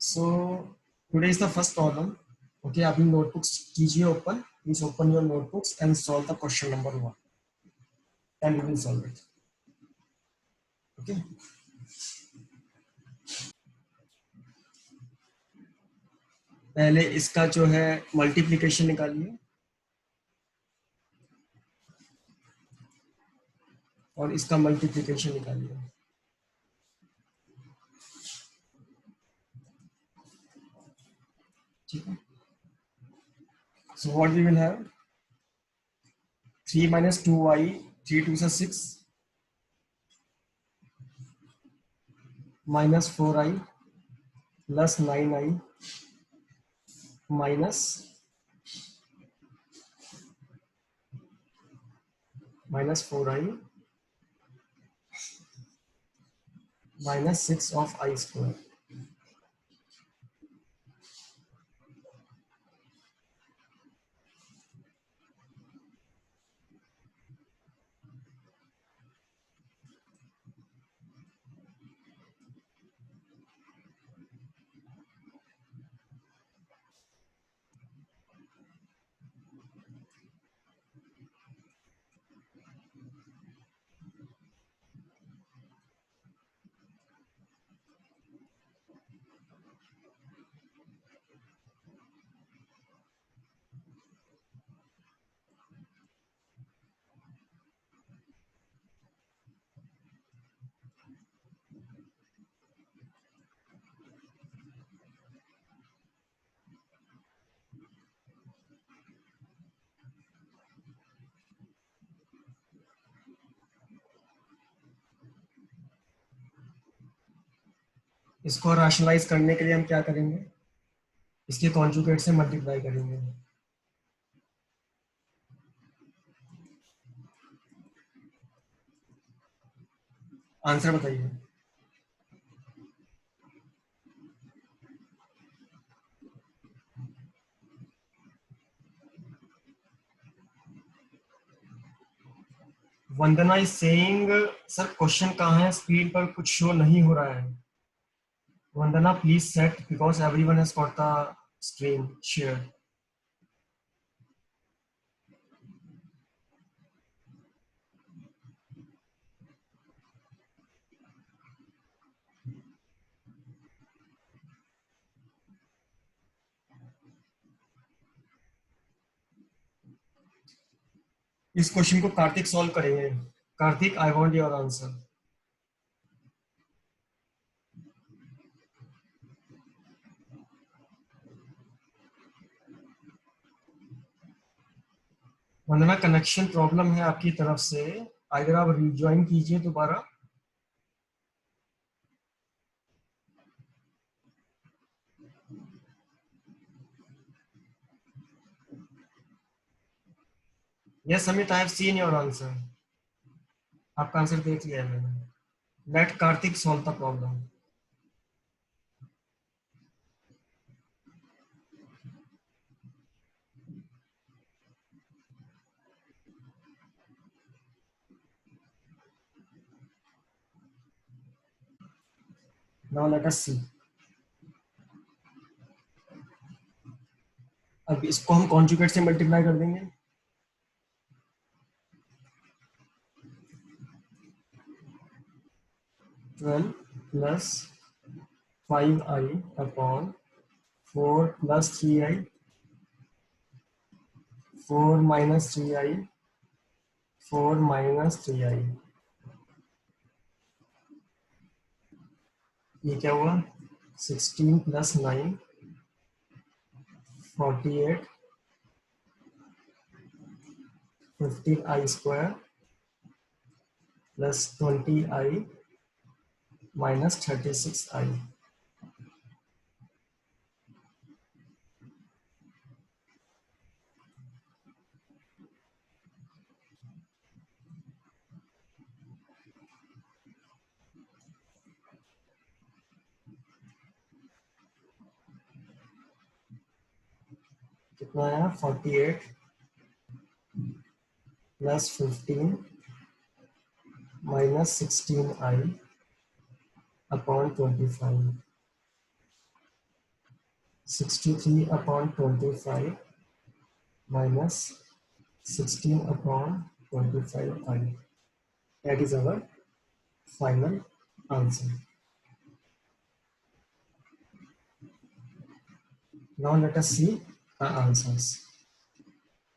So today is the first problem. Okay, अपनी notebooks कीजिए open. Please open your notebooks and solve the question number 1. And we will solve it. Okay. पहले इसका जो है multiplication निकालिए और इसका multiplication निकालिए. ठीक है. So what we will have? 3 minus 2y, 3 2 is 6, minus 4i plus 9i minus 4i minus 6 of I square. इसको रैशनलाइज करने के लिए हम क्या करेंगे? इसके कॉन्जुगेट से मल्टीप्लाई करेंगे. आंसर बताइए. वंदना इज सेइंग सर क्वेश्चन कहाँ है? स्क्रीन पर कुछ शो नहीं हो रहा है. Vandana please set because everyone has got the screen share. इस क्वेश्चन को कार्तिक सॉल्व करेंगे. Kartik, I want your answer. Vandana connection problem है आपकी तरफ से. अगर आप रिज्वाइन कीजिए दोबारा. Yes Amit, I have seen your answer. आपका आंसर देख लिया है मैंने. Let Kartik solve the problem. Now let us see. अब इसको हम कॉन्जुगेट से मल्टीप्लाई कर देंगे. 12 plus 5i upon 4 plus 3i, 4 minus 3i, 4 minus 3i. ये क्या हुआ? 16 plus 9, 48, 15i square plus 20i minus 36i. कितना आया? 48 plus 15 minus 16i upon 25. 63/25 minus 16/25 I. That is our final answer. Now let us see the answers.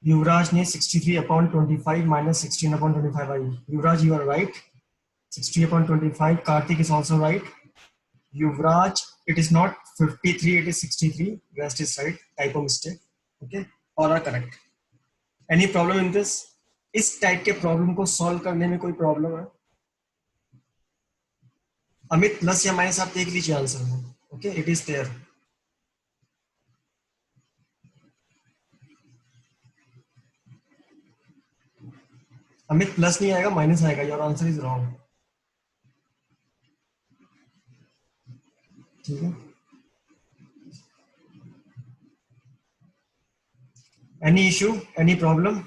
Yuvraj ne 63/25 minus 16/25 I. Yuvraj, you are right. 60/25. Karthik is also right. Yuvraj, it is not 53, it is 63. Rest is right. Typo mistake. Okay. All are correct. Any problem in this? इस type के problem को solve करने में कोई problem है? Amit, plus या minus आप देख लीजिए आंसर में. Okay, it is there. Amit, plus नहीं आएगा, माइनस आएगा. Your answer is wrong. ठीक है. Any issue, any problem?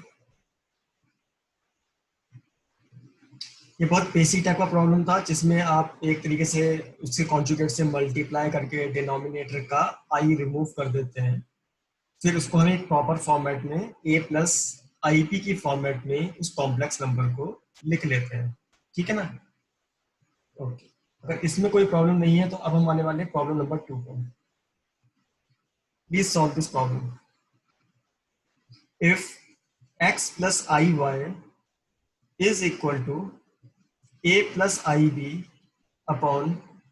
ये बहुत बेसिक टाइप का प्रॉब्लम था जिसमें आप एक तरीके से उसके कॉन्जुगेट से मल्टीप्लाई करके डिनोमिनेटर का आई रिमूव कर देते हैं. फिर उसको हम एक प्रॉपर फॉर्मेट में ए प्लस आई पी की फॉर्मेट में उस कॉम्प्लेक्स नंबर को लिख लेते हैं. ठीक है ना? ओके. अगर इसमें कोई प्रॉब्लम नहीं है तो अब हम आने वाले प्रॉब्लम नंबर 2 को. Please solve this problem. If x plus iy is equal to a plus ib upon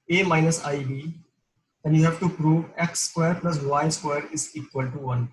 a minus ib, then you have to prove x square plus y square is equal to 1.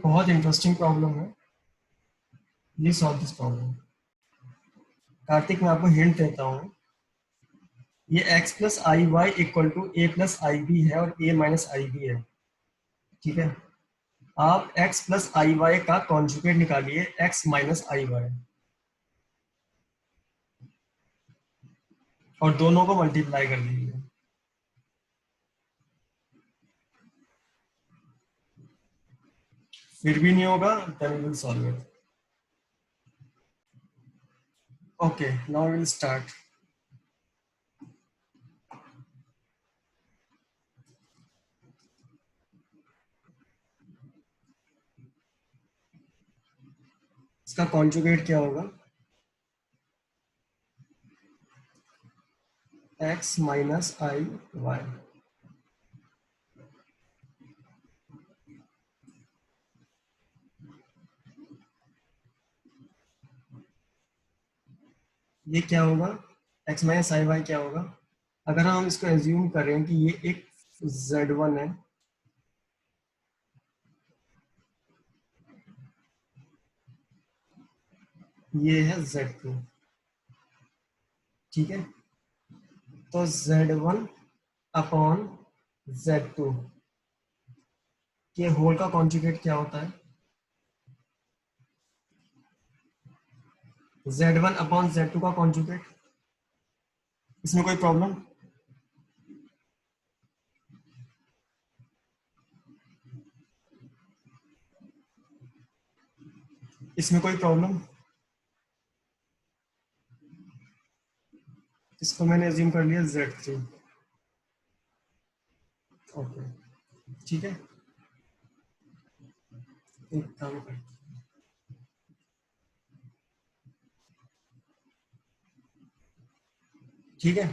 बहुत interesting problem है. Please solve this problem. Kartik, मैं आपको hint देता हूँ. ये x plus i y equal to a plus i b है और a minus i b है. ठीक है. आप x प्लस आई वाई का कॉन्जुगेट निकालिए x माइनस आई वाई और दोनों को मल्टीप्लाई कर दीजिए. फिर भी नहीं होगा, then we will solve it. Okay, now we will start. इसका कॉन्जुगेट क्या होगा? x minus i Y. ये क्या होगा? x माइनस आई वाई क्या होगा? अगर हम इसको एज्यूम करें कि ये एक z1 है, ये है z2. ठीक है. तो z1 अपॉन z2 के होल का कॉन्जुगेट क्या होता है? z1 अपॉन z2 का कॉन्जुगेट. इसमें कोई प्रॉब्लम? इसमें कोई प्रॉब्लम? इसको मैंने एज्यूम कर लिया z3. ओके. ठीक है. एक काम करते हैं. ठीक है।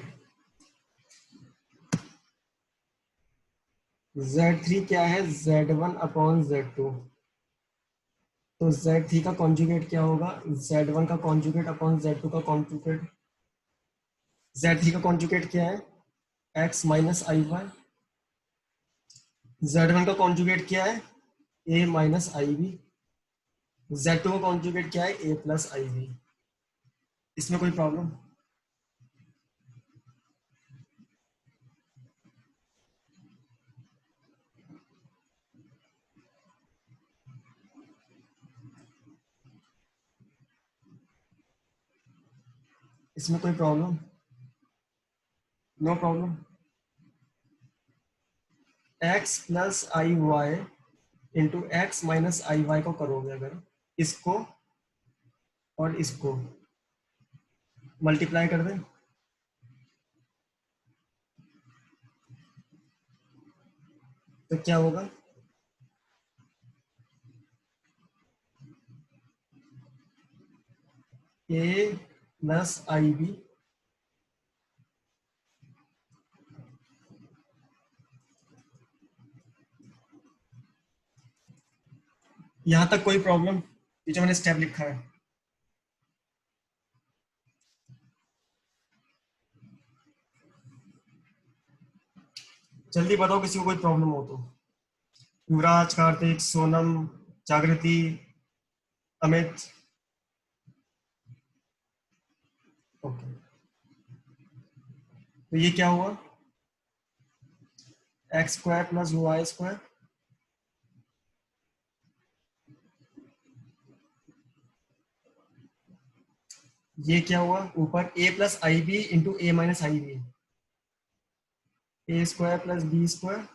Z3 क्या है, Z1 अपॉन Z2। तो Z3 का कॉन्जुगेट क्या होगा, Z1 का कॉन्जुगेट अपॉन Z2 का कॉन्जुगेट। Z3 का कॉन्जुगेट क्या है, x minus i Y. Z1 का कॉन्जुगेट क्या है, a minus i B. Z2 का कॉन्जुगेट क्या है, a प्लस आई बी। इसमें कोई प्रॉब्लम? इसमें कोई problem? No problem. x plus i y into x minus i y को करोगे अगर, इसको और इसको मल्टीप्लाई कर दें, तो क्या होगा, a प्लस आई बी। यहां तक कोई प्रॉब्लम? ये जो मैंने स्टेप लिखा है, जल्दी बताओ किसी को कोई प्रॉब्लम हो तो। युवराज, कार्तिक, सोनम, जागृति, अमित। ओके, तो ये क्या हुआ, x square plus y square. ये क्या हुआ ऊपर, a plus i b into a minus i b. A square plus b square.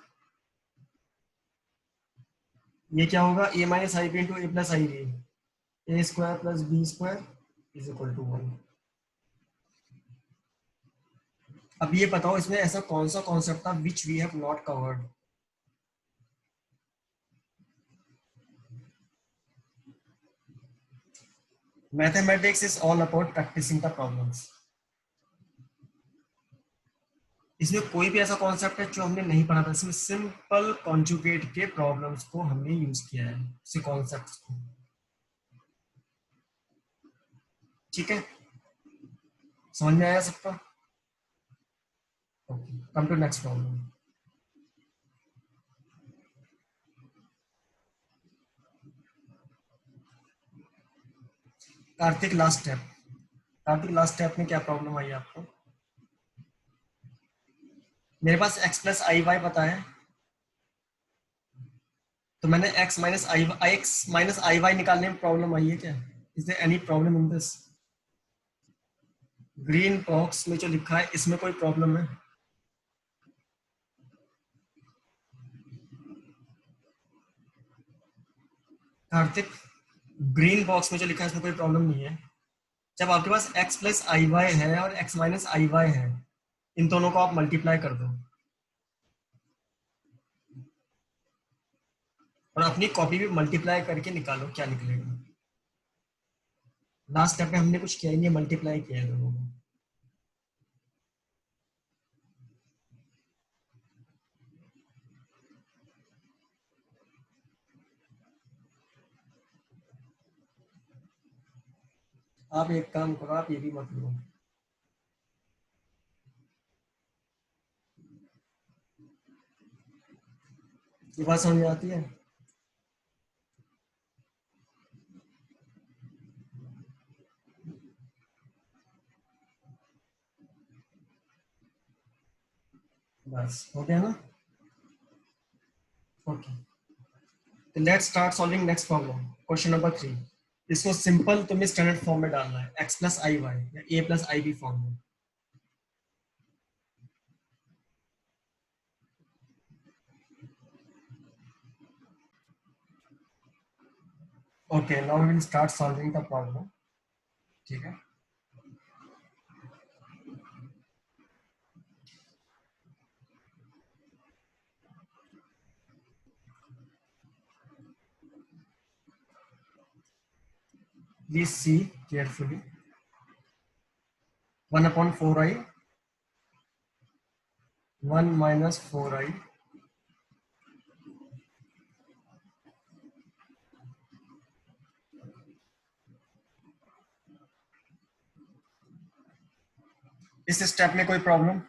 ये क्या होगा, a minus i b into a plus i b. A square plus b square is equal to 1। अब ये बताओ इसमें ऐसा कौन सा कॉन्सेप्ट था which we have not covered. Mathematics is all about practising the problems. इसमें कोई भी ऐसा कॉन्सेप्ट है जो हमने नहीं पढ़ा था, इसमें सिंपल कॉन्जुगेट के प्रॉब्लम्स को हमने यूज किया है, उसी कॉन्सेप्ट्स को। ठीक है, समझ में आया सबका? Okay, come to next problem. Kartik last step. Kartik last step में क्या प्रॉब्लम आई आपको? मेरे पास x प्लस आई वाई पता है, तो मैंने x माइनस आई वाई निकालने में प्रॉब्लम आई है क्या? Is there any problem in this? Green box में जो लिखा है इसमें कोई प्रॉब्लम है? कार्तिक, ग्रीन बॉक्स में जो लिखा है इसमें कोई प्रॉब्लम नहीं है। जब आपके पास x प्लस आई वाई है और x माइनस आई वाई है, इन दोनों को आप मल्टीप्लाई कर दो और अपनी कॉपी भी मल्टीप्लाई करके निकालो क्या निकलेगा। लास्ट स्टेप में हमने कुछ किया ही नहीं, मल्टीप्लाई किया है दोनों को। आप एक काम करो, आप ये भी मत लो। ये बात समझ में आती है? बस हो गया ना? ओके, तो let's start solving next problem, question number 3। इसको सिंपल तुम्हें स्टैंडर्ड फॉर्म में डालना है, x प्लस आई वाई या a plus i b form में। Okay, now we will start solving the problem. ठीक है, please see carefully. 1 upon 4i 1 minus 4i इस स्टेप में कोई प्रॉब्लम?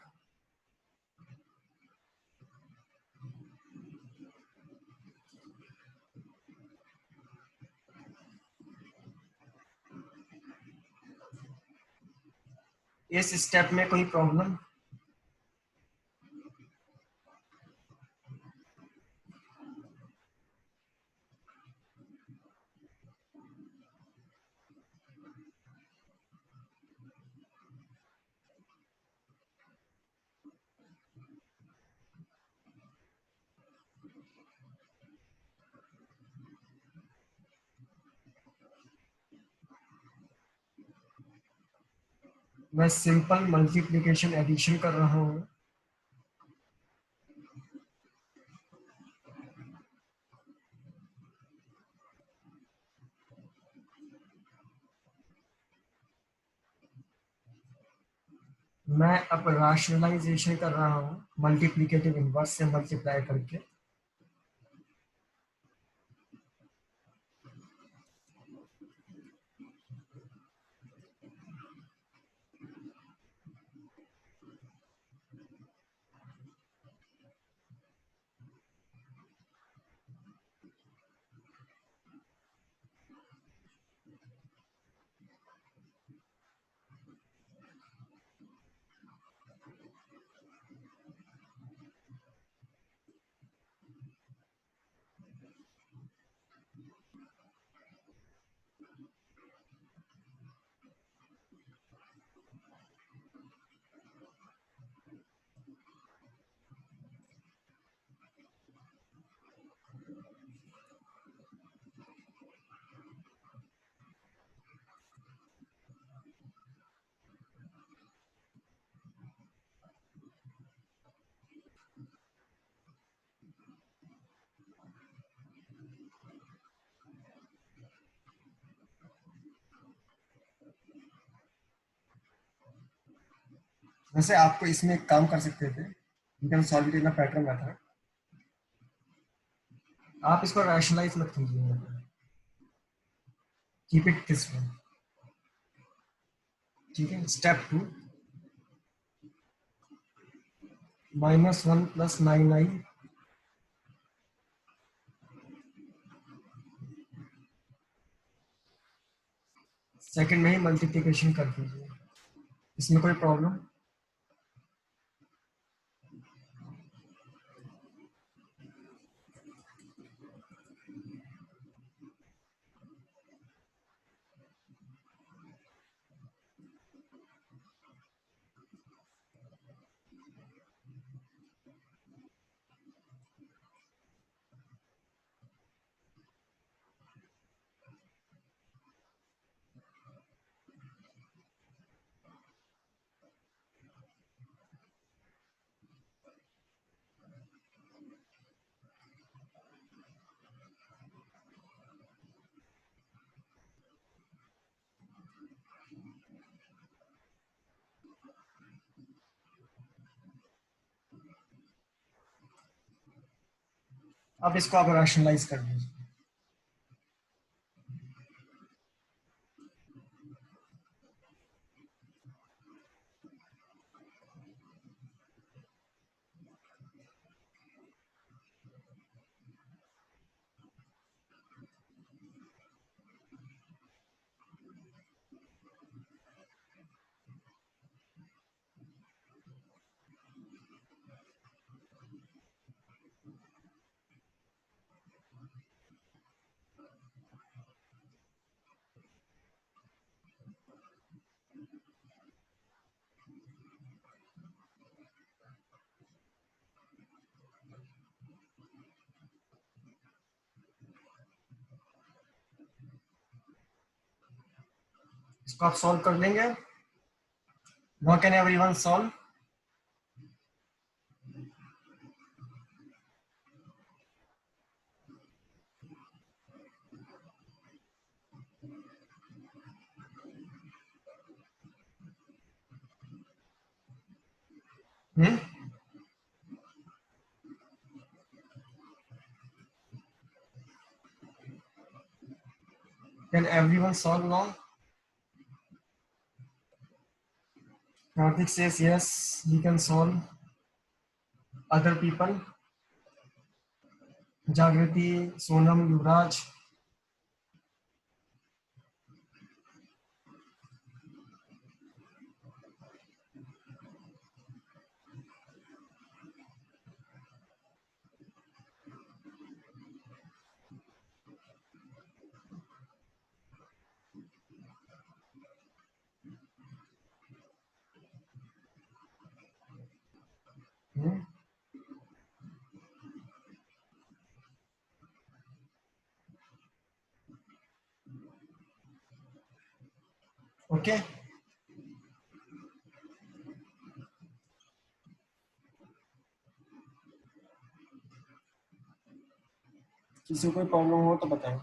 इस स्टेप में कोई प्रॉब्लम? मैं सिंपल मल्टीप्लिकेशन एडिशन कर रहा हूँ। मैं अब राशनलाइजेशन कर रहा हूँ मल्टीप्लिकेटिव इनवर्स से मल्टीप्लाई करके। वैसे आपको इसमें एक काम कर सकते थे, you can solve it in a pattern method. आप इसको रैशनलाइज मत कीजिए, कीप इट दिस वे। ठीक है, स्टेप 2, -1 + 9i। सेकंड में ही मल्टीप्लिकेशन कर दीजिए। इसमें कोई प्रॉब्लम? अब इसको आप रैशनलाइज कर दीजिए। इसको आप सॉल्व कर लेंगे? Now can everyone solve? Hmm Can everyone solve now? Karthik says yes, he can solve. Other people? Jagriti, Sonam, Yuvraj. Hmm? Okay. किसी को कोई प्रॉब्लम हो तो बताएं.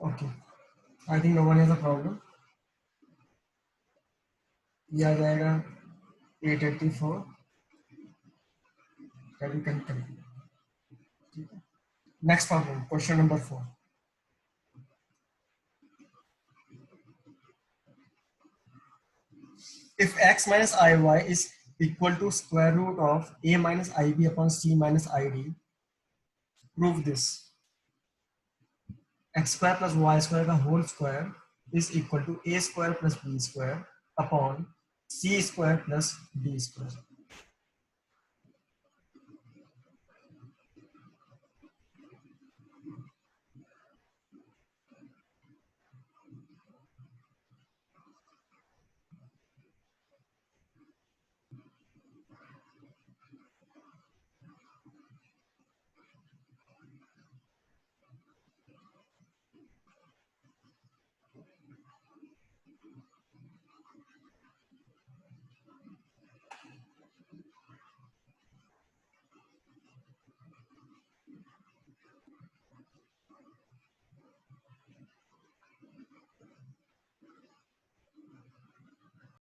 Okay. I think no one has a problem. ये आ जाएगा 884. That we can complete. Next problem, question number 4. If x minus iy is equal to square root of a minus ib upon c minus id, prove this. X square plus y square का whole square is equal to a square plus b square upon c square plus d square.